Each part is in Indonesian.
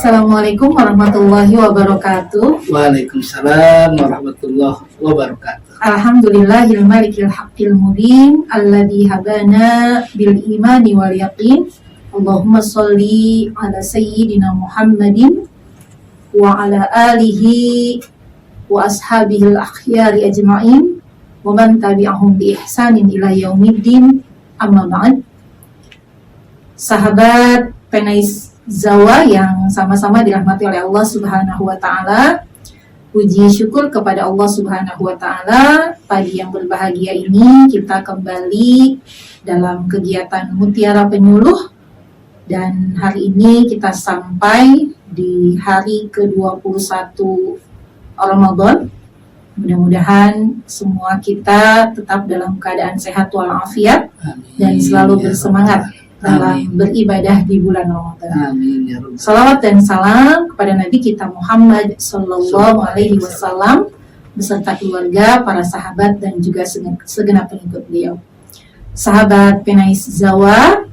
Assalamualaikum warahmatullahi wabarakatuh. Waalaikumsalam warahmatullahi wabarakatuh. Alhamdulillahil malikil haqqil mubin alladzi habana bil imani wal yaqin. Allahumma sholli ala sayyidina Muhammadin wa ala alihi wa ashabihil akhyari ajma'in wa man tabi'ahum bi ihsanin ila yaumiddin. Amma ba'd. Sahabat Penais Zawa yang sama-sama dirahmati oleh Allah Subhanahu wa taala. Puji syukur kepada Allah Subhanahu wa taala, pagi yang berbahagia ini kita kembali dalam kegiatan Mutiara Penyuluh, dan hari ini kita sampai di hari ke-21 Ramadan. Mudah-mudahan semua kita tetap dalam keadaan sehat walafiat dan selalu bersemangat dalam beribadah di bulan Ramadan. Amin ya Rabbal. Salawat dan salam kepada Nabi kita Muhammad Sallallahu Alaihi Wasallam beserta keluarga, para sahabat dan juga segenap pengikut beliau. Sahabat Penais Zawa,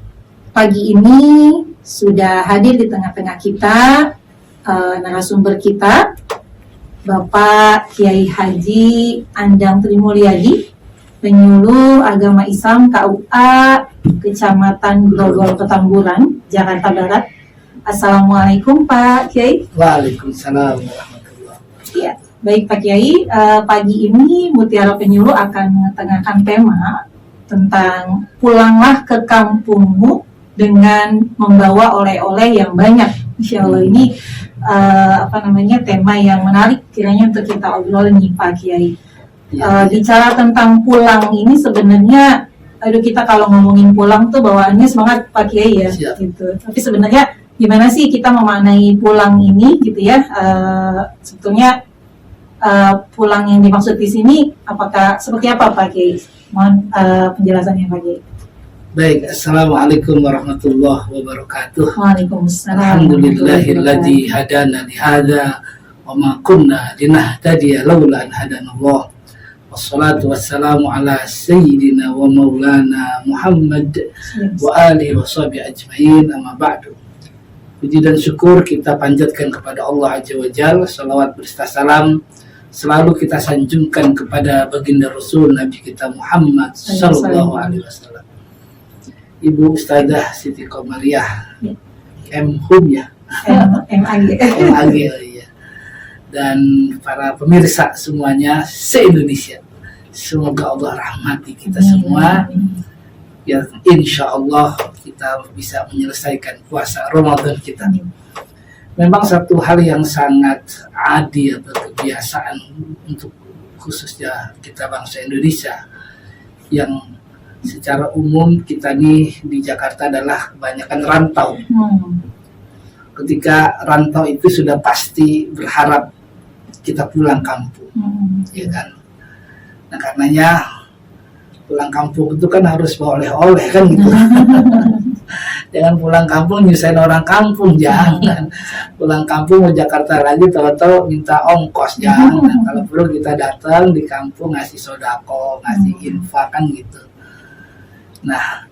pagi ini sudah hadir di tengah-tengah kita narasumber kita, Bapak Kiai Haji Andang Trimulyadi, Penyuluh Agama Islam KUA Kecamatan Grogol Petamburan, Jakarta Barat. Assalamualaikum Pak Kiai. Waalaikumsalam warahmatullahi wabarakatuh. Ya, baik Pak Kiai, pagi ini Mutiara Penyuluh akan mengetengahkan tema tentang pulanglah ke kampungmu dengan membawa oleh-oleh yang banyak. Insya Allah ini tema yang menarik kiranya untuk kita obrolin nih Pak Kiai. Bicara tentang pulang ini sebenarnya, kita kalau ngomongin pulang tuh bawaannya semangat Pak Kiai ya. Siap. Gitu. Tapi sebenarnya gimana sih kita memaknai pulang ini gitu ya? Sebetulnya pulang yang dimaksud di sini apakah seperti apa Pak Kiai? Mohon penjelasannya Pak Kiai. Baik, assalamualaikum warahmatullahi wabarakatuh. Waalaikumsalam. Alhamdulillahilladzi hadana li hadza wa ma kunna linahtadiya laula an hadanallah. Wassalatu wassalamu ala sayyidina wa maulana Muhammad wa alihi wa sahbihi ajma'in, amma ba'du. Puji dan syukur kita panjatkan kepada Allah Azza wa Jalla. Salawat berserta salam selalu kita sanjungkan kepada baginda Rasul Nabi kita Muhammad sallallahu alaihi wasallam. Ibu Ustazah Siti Komariah M.Hum ya, M.Ag ya. Dan para pemirsa semuanya se-Indonesia, semoga Allah rahmati kita semua, biar insya Allah kita bisa menyelesaikan puasa Ramadan kita. Memang satu hal yang sangat adi atau kebiasaan untuk khususnya kita bangsa Indonesia, yang secara umum kita nih di Jakarta adalah kebanyakan rantau. Ketika rantau itu sudah pasti berharap kita pulang kampung, ya kan? Nah karenanya pulang kampung itu kan harus bawa oleh-oleh kan gitu. Jangan pulang kampung nyusahin orang kampung, jangan. Pulang kampung mau Jakarta lagi tahu-tahu minta ongkos, jangan. Kalau perlu kita datang di kampung ngasih sodako, ngasih infak kan gitu. Nah,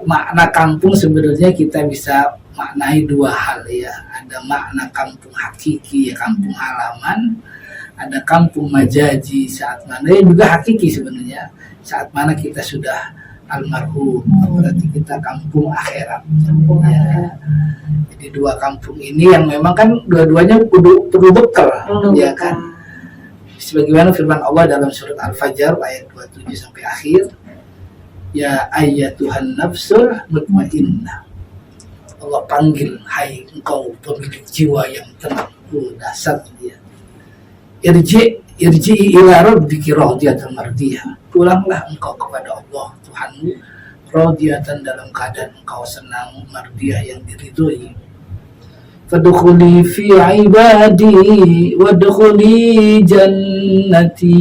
makna kampung sebenarnya kita bisa maknai dua hal ya. Ada makna kampung hakiki ya, kampung halaman. Ada kampung majaji saat mana ya juga hakiki sebenarnya. Saat mana kita sudah almarhum, berarti kita kampung akhirat. Ya. Jadi dua kampung ini yang memang kan dua-duanya perlu bekal, ya kan. Sebagaimana firman Allah dalam surat Al-Fajr ayat 27 sampai akhir. Ya ayyatuhan nafsul mutmainnah. Allah panggil, hai engkau pemilik jiwa yang tenang. Dasar dia. Irji ila rabbiki radiyatan mardiyah. Pulanglah engkau kepada Allah Tuhanmu radiyatan dalam keadaan engkau senang, mardiyah yang diridhoi. Fadkhuli fi ibadi wadkhuli jannati.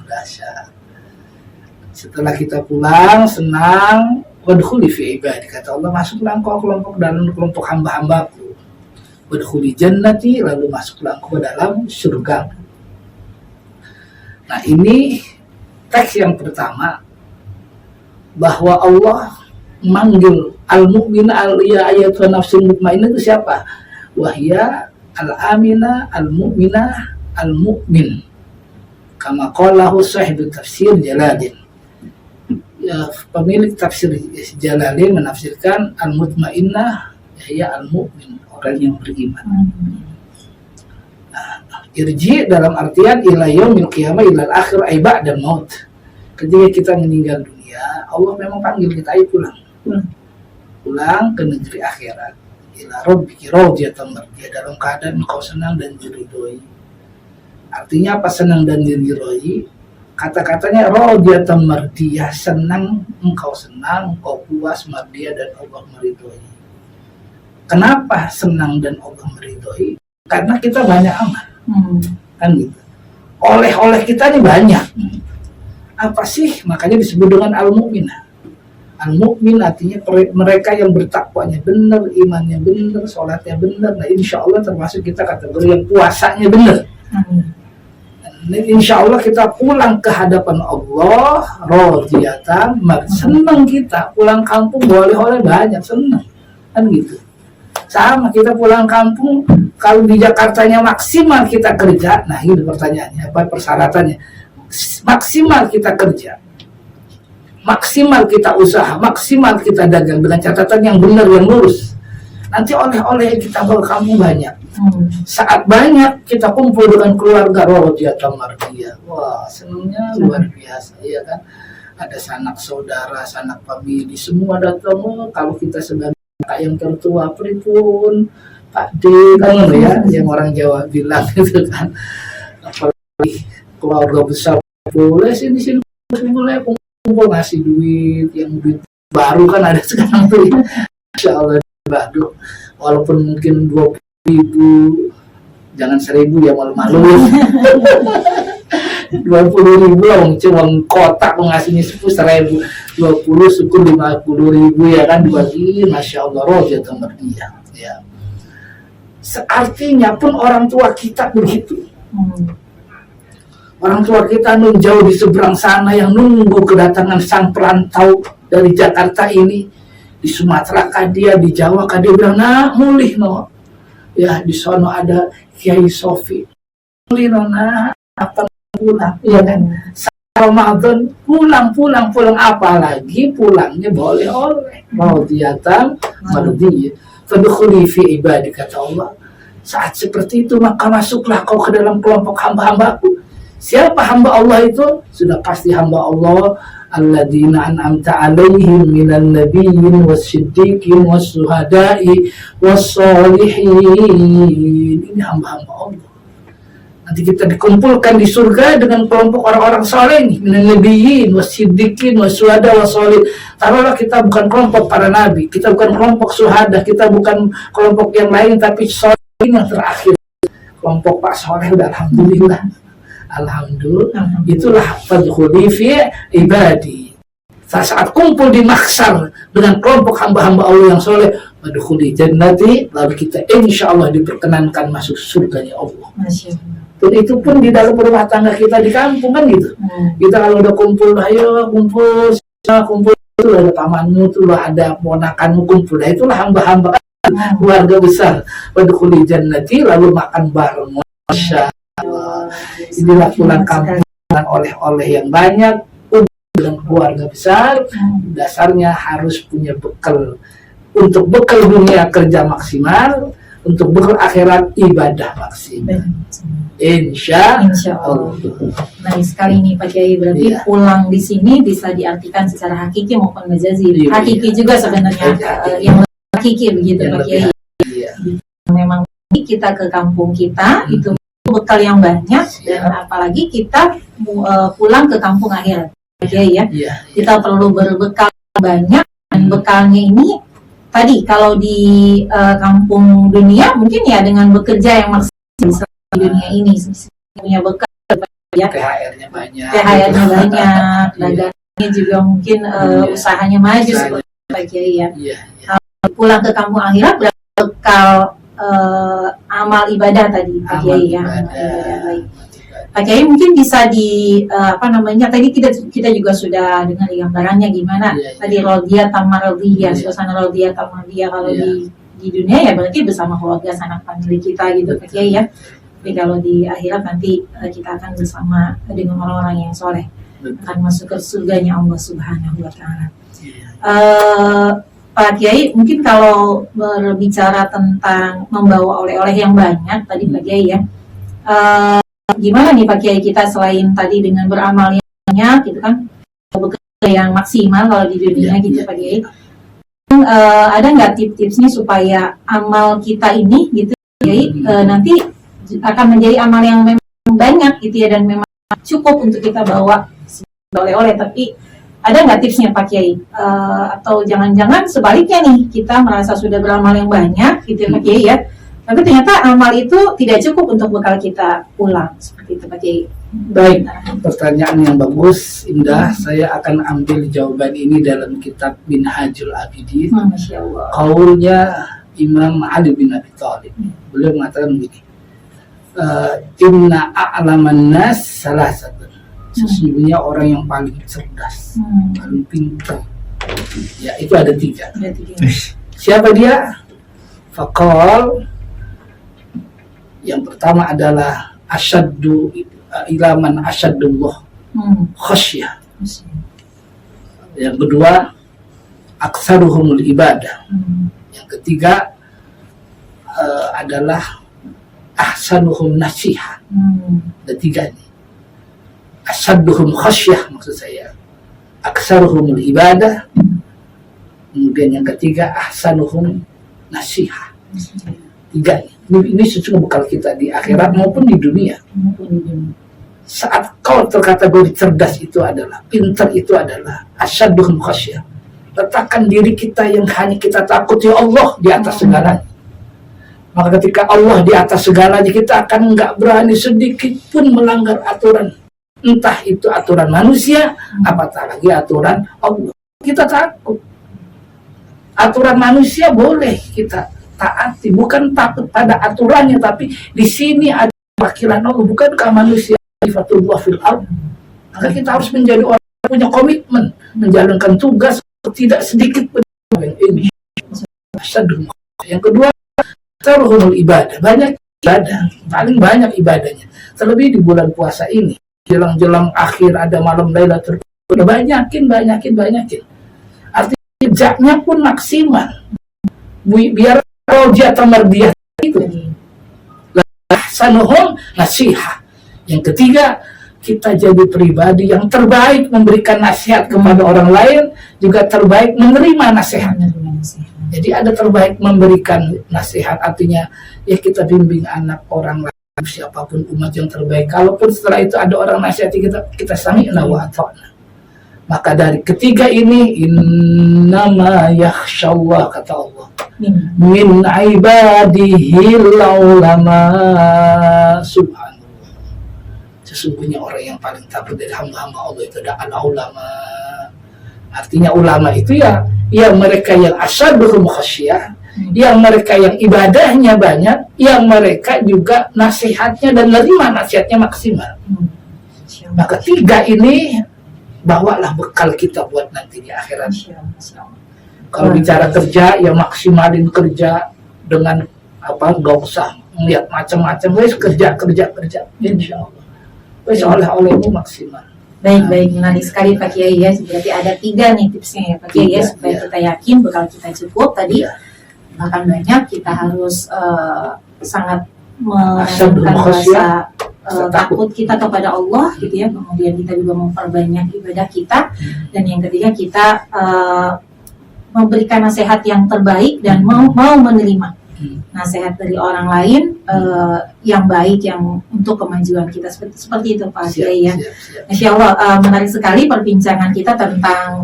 Dasar. Setelah kita pulang senang, wadkhuli fi ibadi, kata Allah, masuklah engkau kelompok dalam kelompok hamba-hambaku. Wadkhuli jannati, lalu masuklah engkau dalam surga. Nah ini teks yang pertama, bahwa Allah manggil Al-mu'mina ya ayatun nafsul mutmainnah itu siapa? Wahya al-amina al-mu'mina al-mu'min. Kama qalahu sahibut tafsir Jalaluddin. Ya, pemilik tafsir Jalaluddin menafsirkan al-mutmainnah ya al-mu'min, orang yang beriman. Irji dalam artian ila yaumil qiyamah ila al-akhir ay ba'da maut. Ketika kita meninggal dunia, Allah memang panggil kita ayo pulang. Pulang ke negeri akhirat. Ila rabbiki radiyatan mardiyah, dalam keadaan engkau senang dan diridhoi. Artinya apa senang dan diridhoi? Kata-katanya radiyatan mardiyah, senang, engkau puas, mardiyah dan Allah meridhoi. Kenapa senang dan Allah meridhoi? Karena kita banyak amal. Kan gitu. Oleh-oleh kita ini banyak. Apa sih? Makanya disebut dengan al-mu'minah. Al-mu'min artinya mereka yang bertakwanya benar, imannya benar, sholatnya benar. Nah insya Allah termasuk kita kategori yang puasanya benar. Insya Allah kita pulang ke hadapan Allah radiyatan, senang kita pulang kampung, boleh-oleh banyak, senang kan gitu. Sama kita pulang kampung, kalau di Jakartanya maksimal kita kerja, nah ini pertanyaannya, apa persyaratannya? Maksimal kita kerja, maksimal kita usaha, maksimal kita dagang dengan catatan yang benar, yang lurus. Nanti oleh-oleh kita bawa kamu banyak. Saat banyak kita kumpul dengan keluarga radiyatan mardiyah. Wah, senangnya luar biasa, ya kan? Ada sanak saudara, sanak famili, semua datang. Kalau kita sebagai yang tertua pripun Pak D kan ya, yang orang Jawa bilang gitu kan. Apalagi keluarga besar boleh sini boleh kumpul ngasih duit, yang duit baru kan ada sekarang tuh ya. Insya Allah baru, walaupun mungkin 20.000, jangan 1.000 ya, malu-malu. 20.000 lah, uang kotak ngasihnya 10.000, 20 syukur 50.000 ya kan, dibagi, masya Allah radiyatan mardiyah ya. Artinya pun orang tua kita begitu. Orang tua kita jauh di seberang sana yang nunggu kedatangan sang perantau dari Jakarta ini, di Sumatera kah dia, di Jawa kah dia, bilang nah mulih no ya, di sono ada Kiai Sofi, mulih no nah apa pulang ya kan, Ramadan pulang apalagi pulangnya boleh oleh radiyatan mardiyah. Fadkhuli fi ibadi, kata Allah. Saat seperti itu maka masuklah kau ke dalam kelompok hamba-hambaku. Siapa hamba Allah itu? Sudah pasti hamba Allah alladzina an'amta alaihim minan nabiyyin wassiddiqin wassuhada'i wassolihin. Ini hamba-hamba Allah. Nanti kita dikumpulkan di surga dengan kelompok orang-orang saleh nih, minan nabiyyin wassiddiqin wassuhada wassolihin. Taruhlah kita bukan kelompok para nabi, kita bukan kelompok syuhada, kita bukan kelompok yang lain, tapi sholihin yang terakhir. Kelompok Pak Soleh udah alhamdulillah. Itulah fadkhuli fi ibadi. Saat kumpul di mahsyar dengan kelompok hamba-hamba Allah yang soleh, fadkhuli jannati, lalu kita insya Allah diperkenankan masuk surganya Allah. Dan itu pun di dalam rumah tangga kita di kampung kan gitu. Kita kalau udah kumpul, ayo kumpul itu ada pamanmu, itu ada ponakanmu kumpul. Nah, itulah hamba-hamba keluarga besar. Fadkhuli jannati, lalu makan bareng. Masya Allah. Inilah pulang kampung dengan oleh-oleh yang banyak dengan keluarga besar. Dasarnya harus punya bekal. Untuk bekal dunia kerja maksimal, untuk bekal akhirat ibadah maksimal. Insya Allah. Baik sekali nih Pak Kiai, berarti pulang di sini bisa diartikan secara hakiki maupun majazi. Hakiki juga sebenarnya, yang hakiki begitu Pak Kiai. Memang kita ke kampung kita itu bekal yang banyak, dan apalagi kita pulang ke kampung akhirat Pak Kiai ya. Kita perlu berbekal banyak, dan bekalnya ini tadi kalau di kampung dunia mungkin ya dengan bekerja yang maksimal di dunia ini, punya bekal ya, THR-nya banyak, dagangnya juga mungkin usahanya maju seperti Pak Kiai ya. Pulang ke kampung akhirat bekal amal ibadah tadi Pak Kiai ya. Pak Kiai mungkin bisa tadi kita juga sudah dengar gambarannya gimana tadi rodiyah tamarudiyah, suasana rodiyah tamarudiyah kalau di dunia ya berarti bersama keluarga sanak famili kita gitu Pak Kiai ya. Tapi kalau di akhirat nanti kita akan bersama dengan orang-orang yang soleh, akan masuk ke surganya Allah Subhanahu wa Ta'ala. Pak Kiai, mungkin kalau berbicara tentang membawa oleh-oleh yang banyak tadi Pak Kiai ya, gimana nih Pak Kiai kita selain tadi dengan beramal yang banyak gitu kan, bekerja yang maksimal kalau di dunia gitu Pak Kiai, ada nggak tips-tipsnya supaya amal kita ini gitu Pak Kiai nanti akan menjadi amal yang memang banyak gitu ya, dan memang cukup untuk kita bawa oleh-oleh, tapi ada nggak tipsnya Pak Kiai? Atau jangan-jangan sebaliknya nih, kita merasa sudah beramal yang banyak gitu ya Pak Kiai ya, tapi ternyata amal itu tidak cukup untuk bekal kita pulang, seperti itu Pak Kiai. Baik, pertanyaan yang bagus, indah. Saya akan ambil jawaban ini dalam kitab Minhajul Abidin. Masya Allah. Qaulnya Imam Ali bin Abi Thalib. Beliau mengatakan begini, inna a'laman nas salasatun. Sesungguhnya orang yang paling cerdas, paling pintar, ya itu ada tiga. Siapa dia? Faqal, yang pertama adalah asyaddu ilaman asyaddullah khasyah. Yang kedua aksaruhumul ibadah. Yang ketiga adalah ahsanuhum nasiha. Ada tiga ini. Asyadduhum khasyah maksud saya, aksaruhumul ibadah, kemudian yang ketiga ahsanuhum nasiha. Tiga ini sesungguhnya bekal kita di akhirat maupun di dunia. Saat kau terkategori cerdas itu adalah, pintar itu adalah asyadduhum khasyah, letakkan diri kita yang hanya kita takut ya Allah di atas segalanya. Maka ketika Allah di atas segalanya, kita akan nggak berani sedikit pun melanggar aturan, entah itu aturan manusia, apatah lagi aturan Allah. Kita takut. Aturan manusia boleh kita taati, bukan takut pada aturannya, tapi di sini ada wakilan Allah, bukankah manusia sifatullah fil ardh? Maka kita harus menjadi orang yang punya komitmen menjalankan tugas, tidak sedikit pun ini. Yang kedua, taruhul ibadah, banyak ibadah, paling banyak ibadahnya, terlebih di bulan puasa ini, jelang-jelang akhir ada malam Lailatul Qadar, banyakin. Artinya jaknya pun maksimal, biar roja tamardiyah itu. Ahsanuhum nasiha. Yang ketiga, kita jadi pribadi yang terbaik memberikan nasihat kepada orang lain, juga terbaik menerima nasihat. Jadi ada terbaik memberikan nasihat, artinya ya kita bimbing anak orang lain, siapapun umat yang terbaik. Kalaupun setelah itu ada orang nasihati kita sami'na wa ata'na. Maka dari ketiga ini, innama yakhsyallah, kata Allah, min ibadihi ulama. Subhanallah, sesungguhnya orang yang paling takut dari hamba-hamba Allah itu adalah ulama. Artinya ulama itu ya mereka yang asyadduhum khasyah, yang mereka yang ibadahnya banyak, yang mereka juga nasihatnya dan nerima nasihatnya maksimal. Maka tiga ini bawalah bekal kita buat nanti di akhirat. Kalau bicara kerja, ya maksimalin kerja dengan gak usah melihat macam-macam, wes kerja, insya Allah wes oleh-olehmu maksimal. Baik, menarik sekali Pak Kiai ya. Berarti ada tiga nih tipsnya ya Pak Kiai ya, supaya kita yakin bekal kita cukup tadi. Bahkan banyak, kita harus sangat menurunkan rasa takut kita kepada Allah gitu ya. Kemudian kita juga memperbanyak ibadah kita, dan yang ketiga kita memberikan nasihat yang terbaik dan mau menerima nasihat dari orang lain yang baik, yang untuk kemajuan kita, seperti itu Pak Kiai ya. Masya Allah, menarik sekali perbincangan kita tentang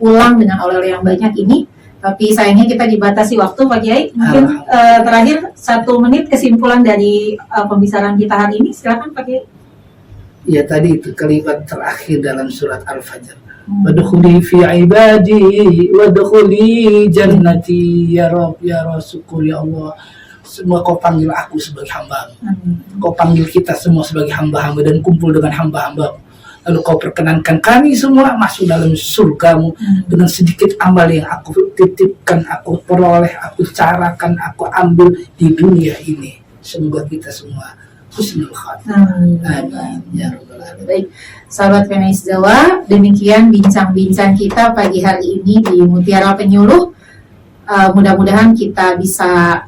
pulang dengan oleh-oleh yang banyak ini. Tapi sayangnya kita dibatasi waktu Pak Kiai. Mungkin terakhir 1 menit kesimpulan dari pembicaraan kita hari ini, silakan Pak Kiai. Ya, tadi itu kalimat terakhir dalam surat Al-Fajr. Wadkhuli fi ibadi wadkhuli jannati, ya Rabb, ya Rasul, ya Allah. semua Kau panggil aku sebagai hamba-Mu. Amin. Kau panggil kita semua sebagai hamba-hamba dan kumpul dengan hamba-hamba-Mu. Lalu Kau perkenankan kami semua masuk dalam surga-Mu dengan sedikit amal yang aku titipkan, aku peroleh, aku carakan, aku ambil di dunia ini. Semoga kita semua husnul khatimah. Amin. Ya Rabbal Alamin. Baik, sahabat Penais Zawa, demikian bincang-bincang kita pagi hari ini di Mutiara Penyuluh. Mudah-mudahan kita bisa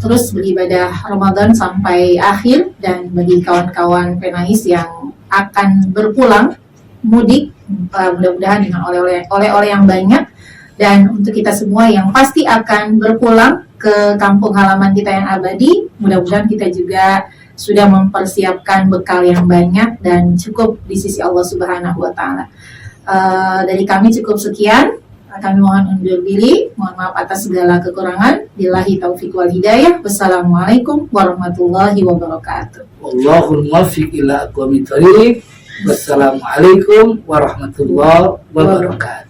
terus beribadah Ramadan sampai akhir, dan bagi kawan-kawan Penais yang akan berpulang mudik, mudah-mudahan dengan oleh-oleh yang banyak, dan untuk kita semua yang pasti akan berpulang ke kampung halaman kita yang abadi, mudah-mudahan kita juga sudah mempersiapkan bekal yang banyak dan cukup di sisi Allah Subhanahu wa Ta'ala. Dari kami cukup sekian. Kami mohon undur diri, mohon maaf atas segala kekurangan. Billahi taufiq wal hidayah. Wassalamualaikum warahmatullahi wabarakatuh. Wallahul muwaffiq ila aqwamit thoriq. Wassalamualaikum warahmatullahi wabarakatuh.